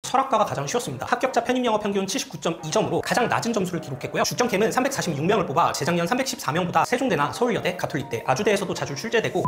철학과가 가장 쉬웠습니다. 합격자 편입영어 평균 79.2점으로 가장 낮은 점수를 기록했고요. 죽전캠은 346명을 뽑아 재작년 314명보다 세종대나 서울여대, 가톨릭대, 아주대에서도 자주 출제되고,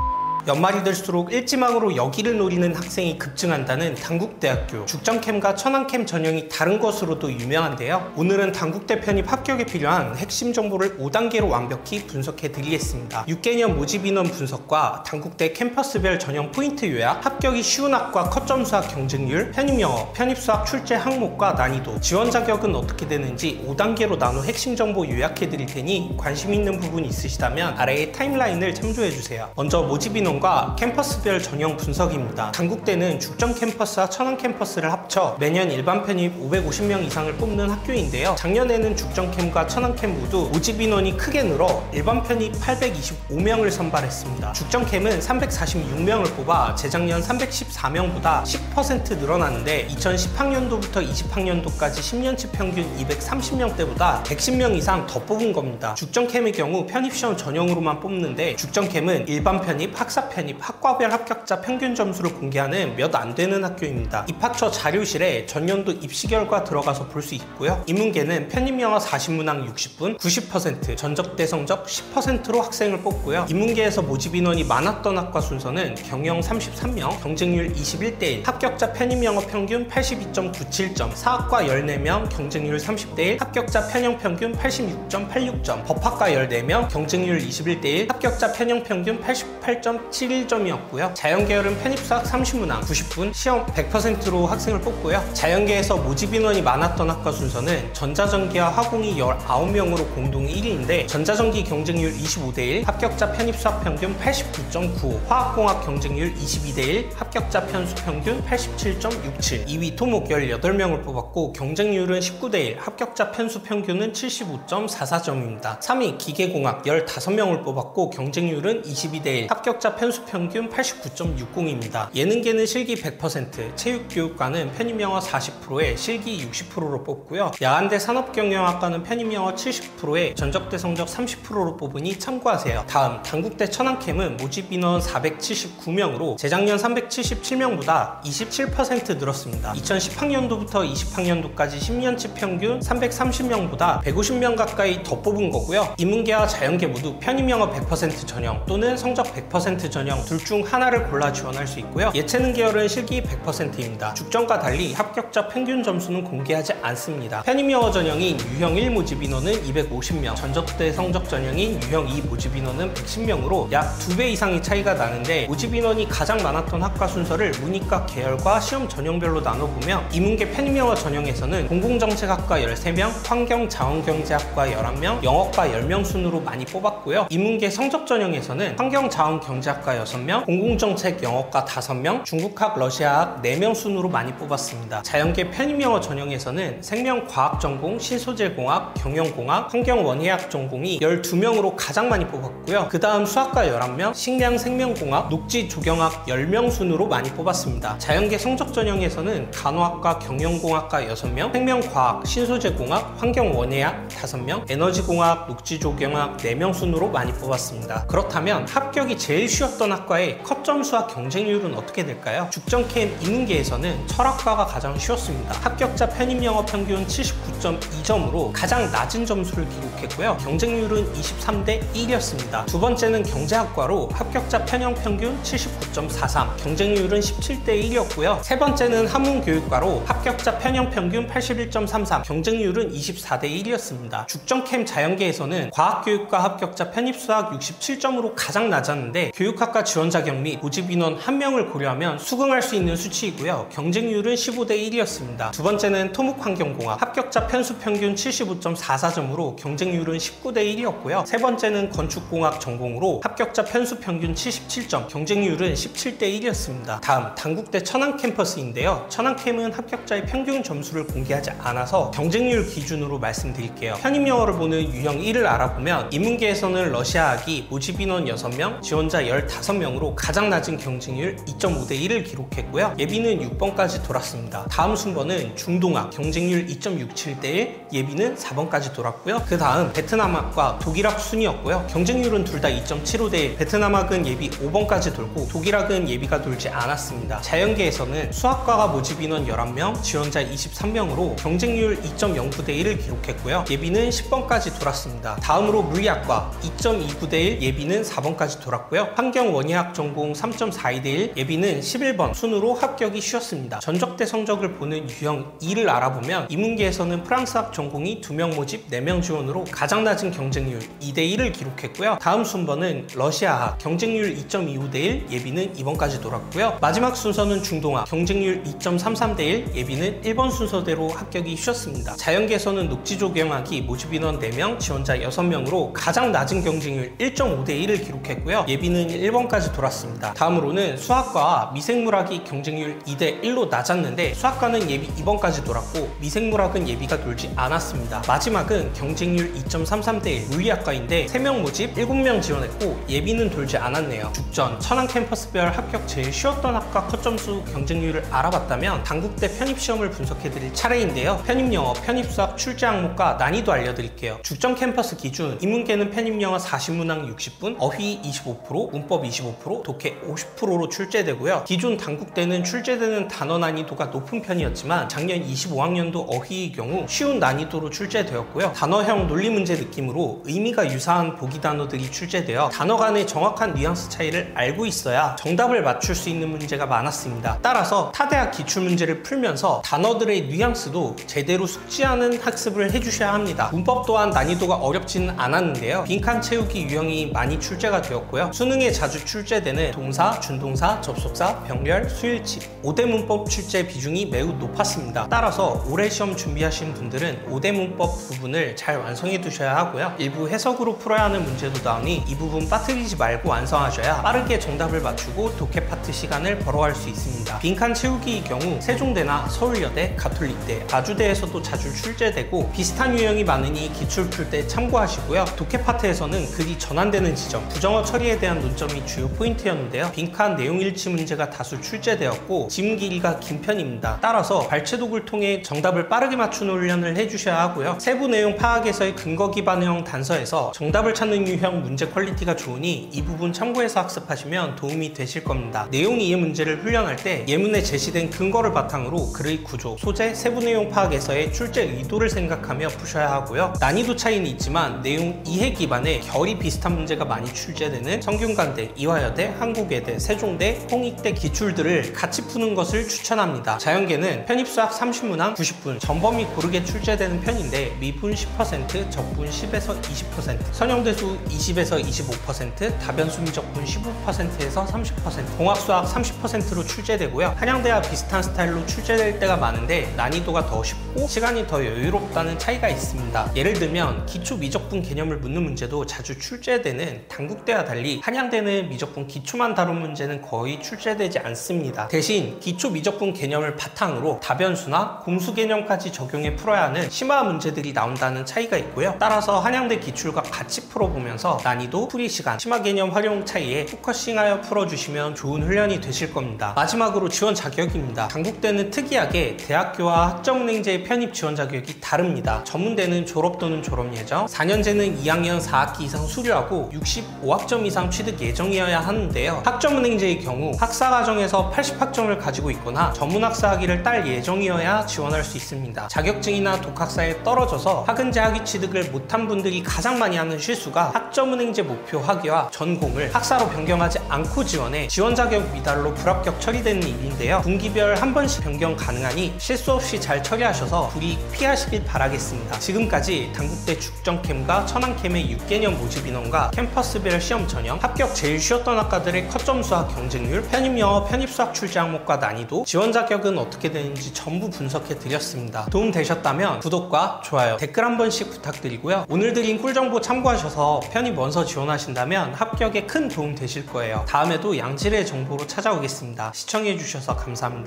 연말이 될수록 일지망으로 여기를 노리는 학생이 급증한다는 단국대학교. 죽전캠과 천안캠 전형이 다른 것으로도 유명한데요. 오늘은 단국대 편입 합격에 필요한 핵심 정보를 5단계로 완벽히 분석해 드리겠습니다. 6개년 모집 인원 분석과 단국대 캠퍼스별 전형 포인트 요약, 합격이 쉬운 학과 컷점 수학 경쟁률, 편입영어, 편입수학 출제 항목과 난이도, 지원 자격은 어떻게 되는지 5단계로 나눠 핵심 정보 요약해 드릴 테니 관심 있는 부분이 있으시다면 아래의 타임라인을 참조해 주세요. 먼저 모집 인원 과 캠퍼스별 전형 분석입니다. 단국대는 죽전 캠퍼스와 천안 캠퍼스를 합쳐 매년 일반 편입 550명 이상을 뽑는 학교인데요. 작년에는 죽전캠과 천안캠 모두 모집 인원이 크게 늘어 일반 편입 825명을 선발했습니다. 죽전캠은 346명을 뽑아 재작년 314명보다 10% 늘어났는데 2010학년도부터 20학년도까지 10년치 평균 230명대보다 110명 이상 더 뽑은 겁니다. 죽전캠의 경우 편입시험 전형으로만 뽑는데 죽전캠은 일반 편입, 학사 편입, 학과별 합격자 평균 점수를 공개하는 몇 안 되는 학교입니다. 입학처 자료실에 전년도 입시 결과 들어가서 볼 수 있고요. 인문계는 편입영어 40문항 60분, 90%, 전적대 성적 10%로 학생을 뽑고요. 인문계에서 모집 인원이 많았던 학과 순서는 경영 33명, 경쟁률 21대1, 합격자 편입영어 평균 82.97점, 사학과 14명, 경쟁률 30대1, 합격자 편영 평균 86.86점, 법학과 14명, 경쟁률 21대1, 합격자 편영 평균 88.71점이었고요. 자연계열은 편입수학 30문항 90분, 시험 100%로 학생을 뽑고요. 자연계에서 모집 인원이 많았던 학과 순서는 전자전기와 화공이 19명으로 공동 1위인데 전자전기 경쟁률 25대1, 합격자 편입수학 평균 89.95, 화학공학 경쟁률 22대1, 합격자 편수 평균 87.67, 2위 토목 18명을 뽑았고 경쟁률은 19대1, 합격자 편수 평균은 75.44점입니다. 3위 기계공학 15명을 뽑았고 경쟁률은 22대1, 합격자 편수 평균 89.60입니다. 예능계는 실기 100%, 체육교육과는 편입영어 40%에 실기 60%로 뽑고요. 야간대 산업경영학과는 편입영어 70%에 전적대 성적 30%로 뽑으니 참고하세요. 다음 단국대 천안캠은 모집 인원 479명으로 재작년 377명보다 27% 늘었습니다. 2010학년도부터 20학년도까지 10년치 평균 330명보다 150명 가까이 더 뽑은 거고요. 인문계와 자연계 모두 편입영어 100% 전형 또는 성적 100% 전형 둘 중 하나를 골라 지원할 수 있고요. 예체능 계열은 실기 100%입니다. 죽전과 달리 합격자 평균 점수는 공개하지 않습니다. 편입영어 전형인 유형 1 모집 인원은 250명, 전적대 성적 전형인 유형 2 모집 인원은 110명으로 약 2배 이상의 차이가 나는데 모집 인원이 가장 많았던 학과 순서를 문이과 계열과 시험 전형별로 나눠보면 인문계 편입영어 전형에서는 공공정책학과 13명, 환경자원경제학과 11명, 영어과 10명 순으로 많이 뽑았고요. 인문계 성적 전형에서는 환경자원경제학과 6명, 공공정책 영어과 5명, 중국학, 러시아학 4명 순으로 많이 뽑았습니다. 자연계 편입영어 전형에서는 생명과학 전공, 신소재공학, 경영공학, 환경원예학 전공이 12명으로 가장 많이 뽑았고요. 그 다음 수학과 11명, 식량생명공학, 녹지조경학 10명 순으로 많이 뽑았습니다. 자연계 성적 전형에서는 간호학과, 경영공학과 6명, 생명과학, 신소재공학, 환경원예학 5명, 에너지공학, 녹지조경학 4명 순으로 많이 뽑았습니다. 그렇다면 합격이 제일 쉬웠던 학과의 컷점 수학 경쟁률은 어떻게 될까요? 죽전캠 인문계에서는 철학과가 가장 쉬웠습니다. 합격자 편입영어 평균 79.2점으로 가장 낮은 점수를 기록했고요. 경쟁률은 23대 1이었습니다. 두 번째는 경제학과로 합격자 편영 평균 79.43, 경쟁률은 17대 1이었고요. 세 번째는 한문교육과로 합격자 편영 평균 81.33, 경쟁률은 24대 1이었습니다. 죽전캠 자연계에서는 과학교육과 합격자 편입수학 67점으로 가장 낮았는데 교육학과 지원 자격 및 모집 인원 1명을 고려하면 수긍할 수 있는 수치이고요. 경쟁률은 15대 1이었습니다. 두 번째는 토목환경공학 합격자 편수 평균 75.44점으로 경쟁률은 19대 1이었고요. 세 번째는 건축공학 전공으로 합격자 편수 평균 77점, 경쟁률은 17대 1이었습니다. 다음 단국대 천안 캠퍼스인데요. 천안캠은 합격자의 평균 점수를 공개하지 않아서 경쟁률 기준으로 말씀드릴게요. 편입영어를 보는 유형 1을 알아보면 인문계에서는 러시아학이 모집 인원 6명, 지원자 15명으로 가장 낮은 경쟁률 2.5대 1을 기록했고요. 예비는 6번까지 돌았습니다. 다음 순번은 중동학 경쟁률 2.67대 1, 예비는 4번까지 돌았고요. 그 다음 베트남학과 독일학 순이었고요. 경쟁률은 둘 다 2.75대 1, 베트남학은 예비 5번까지 돌고 독일학은 예비가 돌지 않았습니다. 자연계에서는 수학과가 모집 인원 11명, 지원자 23명으로 경쟁률 2.09대 1을 기록했고요. 예비는 10번까지 돌았습니다. 다음으로 물리학과 2.29대 1, 예비는 4번까지 돌았고요. 환경 원예학 전공 3.42대 1, 예비는 11번 순으로 합격이 쉬웠습니다. 전적대 성적을 보는 유형 2를 알아보면 인문계에서는 프랑스학 전공이 2명 모집 4명 지원으로 가장 낮은 경쟁률 2대 1을 기록했고요. 다음 순번은 러시아학 경쟁률 2.25대 1, 예비는 2번까지 돌았고요. 마지막 순서는 중동학 경쟁률 2.33대 1, 예비는 1번 순서대로 합격이 쉬웠습니다. 자연계에서는 녹지조경학이 모집 인원 4명, 지원자 6명으로 가장 낮은 경쟁률 1.5대 1을 기록했고요. 예비는 1번까지 돌았습니다. 다음으로는 수학과와 미생물학이 경쟁률 2대 1로 낮았는데 수학과는 예비 2번까지 돌았고 미생물학은 예비가 돌지 않았습니다. 마지막은 경쟁률 2.33대 1 물리학과인데 3명 모집 7명 지원했고 예비는 돌지 않았네요. 죽전 천안 캠퍼스별 합격 제일 쉬웠던 학과 컷점수 경쟁률을 알아봤다면 단국대 편입시험을 분석해드릴 차례인데요. 편입영어, 편입수학 출제 항목과 난이도 알려드릴게요. 죽전 캠퍼스 기준 인문계는 편입영어 40문항 60분, 어휘 25%, 문법 25%, 독해 50%로 출제되고요. 기존 단국대는 출제되는 단어 난이도가 높은 편이었지만 작년 25학년도 어휘의 경우 쉬운 난이도로 출제되었고요. 단어형 논리 문제 느낌으로 의미가 유사한 보기 단어들이 출제되어 단어 간의 정확한 뉘앙스 차이를 알고 있어야 정답을 맞출 수 있는 문제가 많았습니다. 따라서 타대학 기출문제를 풀면서 단어들의 뉘앙스도 제대로 숙지하는 학습을 해주셔야 합니다. 문법 또한 난이도가 어렵지는 않았는데요. 빈칸 채우기 유형이 많이 출제가 되었고요. 수능에 자주 출제되는 동사, 준동사, 접속사, 병렬, 수일치 5대 문법 출제 비중이 매우 높았습니다. 따라서 올해 시험 준비하시는 분들은 5대 문법 부분을 잘 완성해 두셔야 하고요. 일부 해석으로 풀어야 하는 문제도 나오니 이 부분 빠뜨리지 말고 완성하셔야 빠르게 정답을 맞추고 독해 파트 시간을 벌어갈 수 있습니다. 빈칸 채우기의 경우 세종대나 서울여대, 가톨릭대, 아주대에서도 자주 출제되고 비슷한 유형이 많으니 기출 풀 때 참고하시고요. 독해 파트에서는 글이 전환되는 지점, 부정어 처리에 대한 논점이 주요 포인트였는데요. 빈칸 내용 일치 문제가 다수 출제되었고 지문 길이가 긴 편입니다. 따라서 발췌독을 통해 정답을 빠르게 맞추는 훈련을 해주셔야 하고요. 세부 내용 파악에서의 근거 기반형 단서에서 정답을 찾는 유형 문제 퀄리티가 좋으니 이 부분 참고해서 학습하시면 도움이 되실 겁니다. 내용 이해 문제를 훈련할 때 예문에 제시된 근거를 바탕으로 글의 구조, 소재, 세부 내용 파악에서의 출제 의도를 생각하며 푸셔야 하고요. 난이도 차이는 있지만 내용 이해 기반의 결이 비슷한 문제가 많이 출제되는 성균관대, 이화여대, 한국외대, 세종대, 홍익대 기출들을 같이 푸는 것을 추천합니다. 자연계는 편입수학 30문항 90분, 전범위 고르게 출제되는 편인데 미분 10%, 적분 10에서 20%, 선형대수 20에서 25%, 다변수 미적분 15%에서 30%, 공학수학 30%로 출제되고요. 한양대와 비슷한 스타일로 출제될 때가 많은데 난이도가 더 쉽고 시간이 더 여유롭다는 차이가 있습니다. 예를 들면 기초 미적분 개념을 묻는 문제도 자주 출제되는 단국대와 달리 한양대는 미적분 기초만 다룬 문제는 거의 출제되지 않습니다. 대신 기초 미적분 개념을 바탕으로 다변수나 공수 개념까지 적용해 풀어야 하는 심화 문제들이 나온다는 차이가 있고요. 따라서 한양대 기출과 같이 풀어보면서 난이도, 풀이 시간, 심화 개념 활용 차이에 포커싱하여 풀어주시면 좋은 훈련이 되실 겁니다. 마지막으로 지원 자격입니다. 단국대는 특이하게 대학교와 학점은행제의 편입 지원 자격이 다릅니다. 전문대는 졸업 또는 졸업 예정, 4년제는 2학년 4학기 이상 수료하고 65학점 이상 취득 예정이어야 하는데요. 학점은행제의 경우 학사과정에서 80학점을 가지고 있거나 전문학사학위를 딸 예정이어야 지원할 수 있습니다. 자격증이나 독학사에 떨어져서 학은제 학위 취득을 못한 분들이 가장 많이 하는 실수가 학점은행제 목표 학위와 전공을 학사로 변경하지 않고 지원해 지원 자격 미달로 불합격 처리되는 일인데요. 분기별 한 번씩 변경 가능하니 실수 없이 잘 처리하셔서 불이익 피하시길 바라겠습니다. 지금까지 단국대 죽전캠과 천안캠의 6개년 모집 인원과 캠퍼스별 시험 전형, 합격 제일 쉬웠던 학과들의 컷점수학 경쟁률, 편입영어, 편입수학 출제 항목과 난이도, 지원 자격은 어떻게 되는지 전부 분석해 드렸습니다. 도움 되셨다면 구독과 좋아요, 댓글 한 번씩 부탁드리고요. 오늘 드린 꿀정보 참고하셔서 편입 원서 지원하신다면 합격에 큰 도움 되실 거예요. 다음에도 양질의 정보로 찾아오겠습니다. 시청해 주셔서 감사합니다.